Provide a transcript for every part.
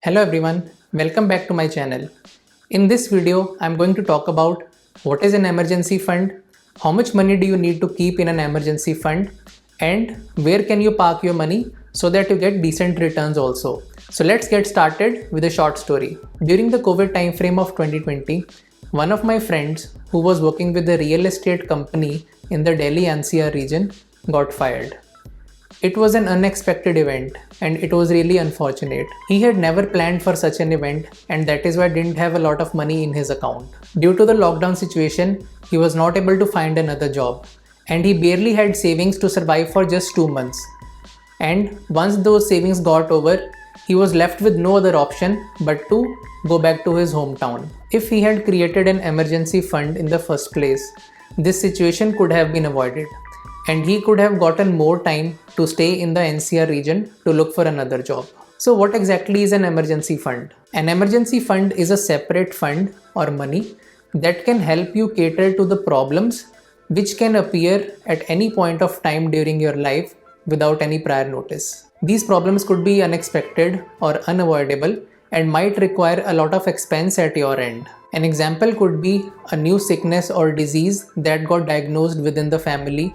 Hello everyone, welcome back to my channel. In this video, I'm going to talk about what is an emergency fund, how much money do you need to keep in an emergency fund, and where can you park your money so that you get decent returns also. So let's get started with a short story. During the COVID time frame of 2020, one of my friends who was working with a real estate company in the Delhi NCR region got fired. It was an unexpected event and it was really unfortunate. He had never planned for such an event and that is why didn't have a lot of money in his account. Due to the lockdown situation, he was not able to find another job and he barely had savings to survive for just 2 months. And once those savings got over, he was left with no other option but to go back to his hometown. If he had created an emergency fund in the first place, this situation could have been avoided and he could have gotten more time to stay in the NCR region to look for another job. So what exactly is an emergency fund? An emergency fund is a separate fund or money that can help you cater to the problems which can appear at any point of time during your life without any prior notice. These problems could be unexpected or unavoidable and might require a lot of expense at your end. An example could be a new sickness or disease that got diagnosed within the family,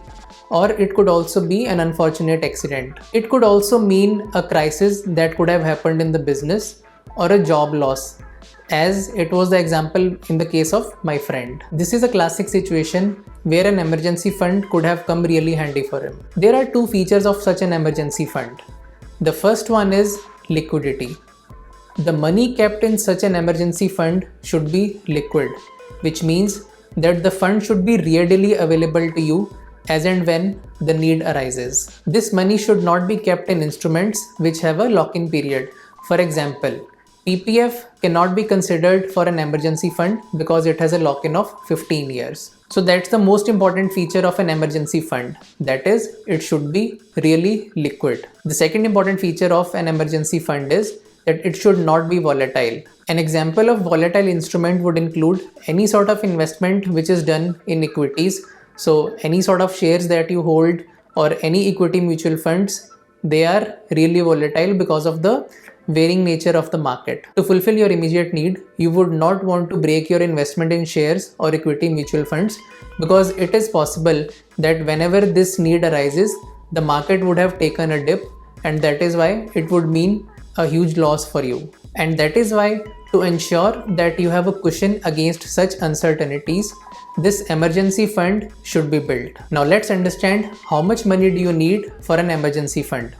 or it could also be an unfortunate accident. It could also mean a crisis that could have happened in the business or a job loss, as it was the example in the case of my friend. This is a classic situation where an emergency fund could have come really handy for him. There are two features of such an emergency fund. The first one is liquidity. The money kept in such an emergency fund should be liquid, which means that the fund should be readily available to you as and when the need arises. This money should not be kept in instruments which have a lock-in period. For example, PPF cannot be considered for an emergency fund because it has a lock-in of 15 years. So that's the most important feature of an emergency fund. That is, it should be really liquid. The second important feature of an emergency fund is that it should not be volatile. An example of volatile instrument would include any sort of investment which is done in equities. So any sort of shares that you hold or any equity mutual funds, they are really volatile because of the varying nature of the market. To fulfill your immediate need, you would not want to break your investment in shares or equity mutual funds because it is possible that whenever this need arises, the market would have taken a dip and that is why it would mean a huge loss for you. And that is why, to ensure that you have a cushion against such uncertainties, this emergency fund should be built. Now let's understand how much money do you need for an emergency fund.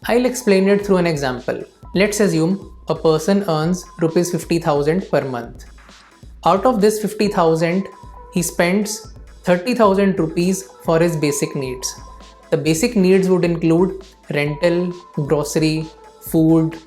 I'll explain it through an example. Let's assume a person earns rupees 50,000 per month. Out of this 50,000, he spends 30,000 rupees for his basic needs. The basic needs would include rental, grocery, food,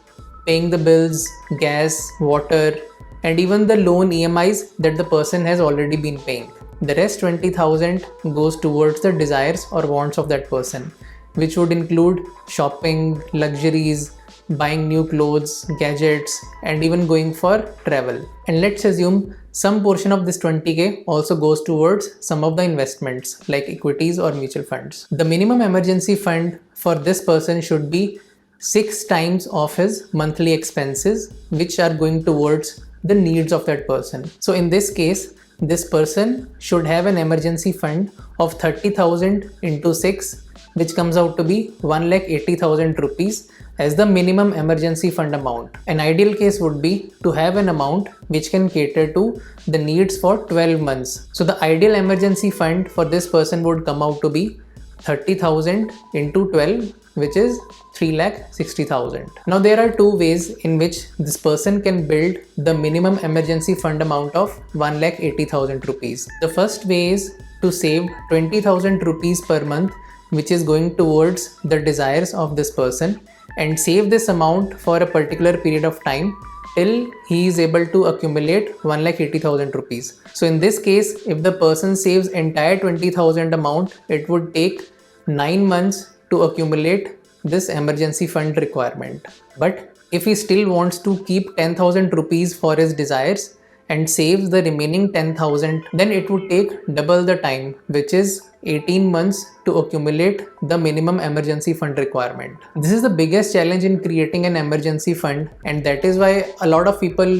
paying the bills, gas, water, and even the loan EMIs that the person has already been paying. The rest 20,000 goes towards the desires or wants of that person, which would include shopping, luxuries, buying new clothes, gadgets, and even going for travel. And let's assume some portion of this 20k also goes towards some of the investments like equities or mutual funds. The minimum emergency fund for this person should be 6 times of his monthly expenses, which are going towards the needs of that person. So in this case, this person should have an emergency fund of 30,000 into 6, which comes out to be 1,80,000 rupees as the minimum emergency fund amount. An ideal case would be to have an amount which can cater to the needs for 12 months. So the ideal emergency fund for this person would come out to be 30,000 into 12, which is 3,60,000. Now there are two ways in which this person can build the minimum emergency fund amount of 1,80,000 rupees. The first way is to save 20,000 rupees per month, which is going towards the desires of this person, and save this amount for a particular period of time till he is able to accumulate 1,80,000 rupees. So in this case, if the person saves entire 20,000 amount, it would take 9 months to accumulate this emergency fund requirement. But if he still wants to keep 10,000 rupees for his desires and saves the remaining 10,000, then it would take double the time, which is 18 months to accumulate the minimum emergency fund requirement. This is the biggest challenge in creating an emergency fund, and that is why a lot of people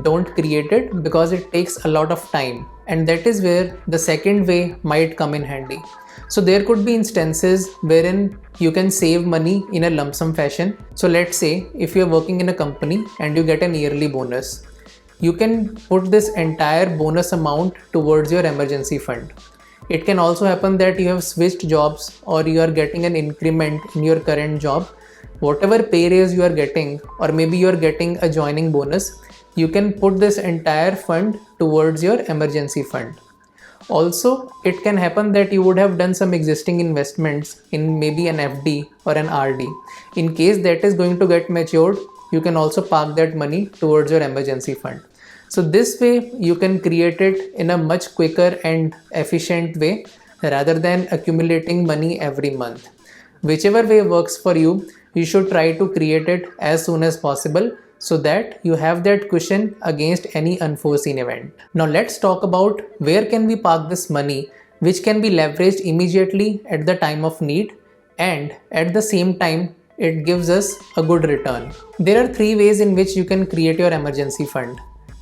don't create it, because it takes a lot of time, and that is where the second way might come in handy. So there could be instances wherein you can save money in a lump sum fashion. So let's say if you're working in a company and you get an yearly bonus, you can put this entire bonus amount towards your emergency fund. It can also happen that you have switched jobs or you are getting an increment in your current job. Whatever pay raise you are getting, or maybe you are getting a joining bonus, you can put this entire fund towards your emergency fund. Also, it can happen that you would have done some existing investments in maybe an FD or an RD. In case that is going to get matured, you can also park that money towards your emergency fund. So this way you can create it in a much quicker and efficient way rather than accumulating money every month. Whichever way works for you, you should try to create it as soon as possible, so that you have that cushion against any unforeseen event. Now let's talk about where can we park this money, which can be leveraged immediately at the time of need, and at the same time it gives us a good return. There are three ways in which you can create your emergency fund.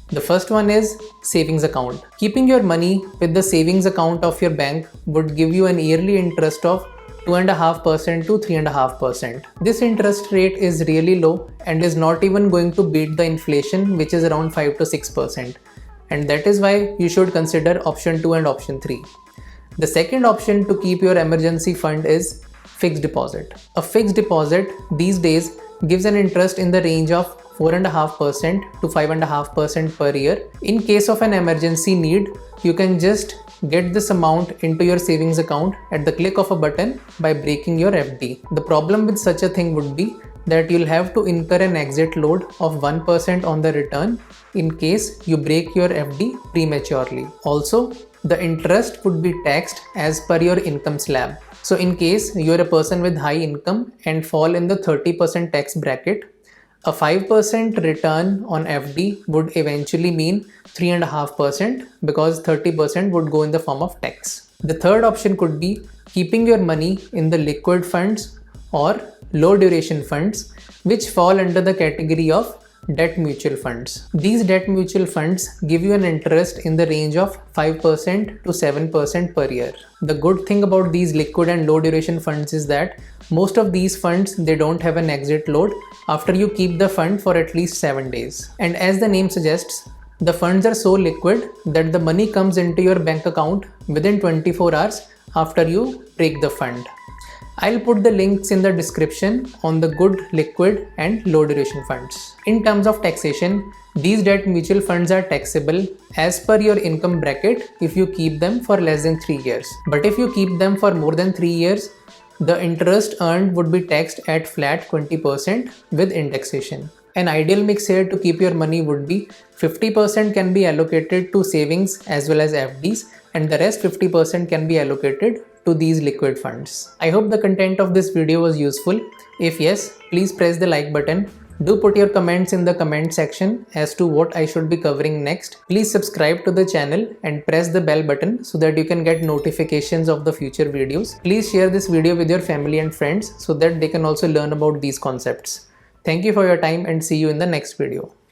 The first one is savings account. Keeping your money with the savings account of your bank would give you an yearly interest of 2.5% to 3.5%. This interest rate is really low and is not even going to beat the inflation, which is around 5 to 6%. And that is why you should consider option 2 and option 3. The second option to keep your emergency fund is fixed deposit. A fixed deposit these days gives an interest in the range of 4.5% to 5.5% per year. In case of an emergency need, you can just get this amount into your savings account at the click of a button by breaking your FD. The problem with such a thing would be that you'll have to incur an exit load of 1% on the return in case you break your FD prematurely. Also, the interest would be taxed as per your income slab. So in case you're a person with high income and fall in the 30% tax bracket, a 5% return on FD would eventually mean 3.5%, because 30% would go in the form of tax. The third option could be keeping your money in the liquid funds or low duration funds, which fall under the category of debt mutual funds. These debt mutual funds give you an interest in the range of 5% to 7% per year. The good thing about these liquid and low duration funds is that most of these funds, they don't have an exit load after you keep the fund for at least 7 days. And as the name suggests, the funds are so liquid that the money comes into your bank account within 24 hours after you break the fund. I'll put the links in the description on the good liquid and low duration funds. In terms of taxation, these debt mutual funds are taxable as per your income bracket if you keep them for less than 3 years. But if you keep them for more than 3 years, the interest earned would be taxed at flat 20% with indexation. An ideal mix here to keep your money would be 50% can be allocated to savings as well as FDs, and the rest 50% can be allocated to these liquid funds. I hope the content of this video was useful. If yes, please press the like button. Do put your comments in the comment section as to what I should be covering next. Please subscribe to the channel and press the bell button so that you can get notifications of the future videos. Please share this video with your family and friends so that they can also learn about these concepts. Thank you for your time and see you in the next video.